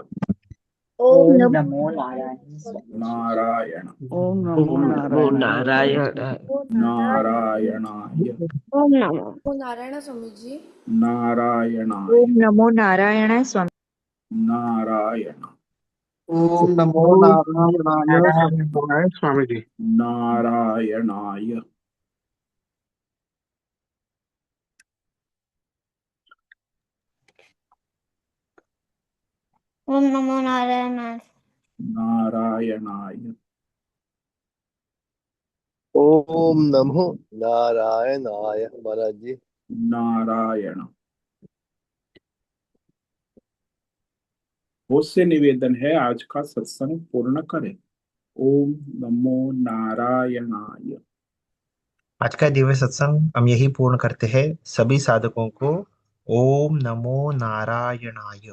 ओम ओम नमो नमो नारायण स्वामी जी। नारायण ओम नमो ओम नमो नारायणाय। नारायण। नारायणाय ओम नमो नारायण स्वामी जी। नारायणाय ओम नमो नारायण स्वामी। नारायण ओम नमो ओम नमो नारायणाय नारायण स्वामी। नारायण स्वामी जी। नारायणाय। ओम नमो नारायण। नारायणाय ओम नमो नारायणाय महाराज जी। नारायण। बहुत से निवेदन है, आज का सत्संग पूर्ण करें। ओम नमो नारायणाय। आज का दिव्य सत्संग हम यही पूर्ण करते हैं। सभी साधकों को ओम नमो नारायणाय।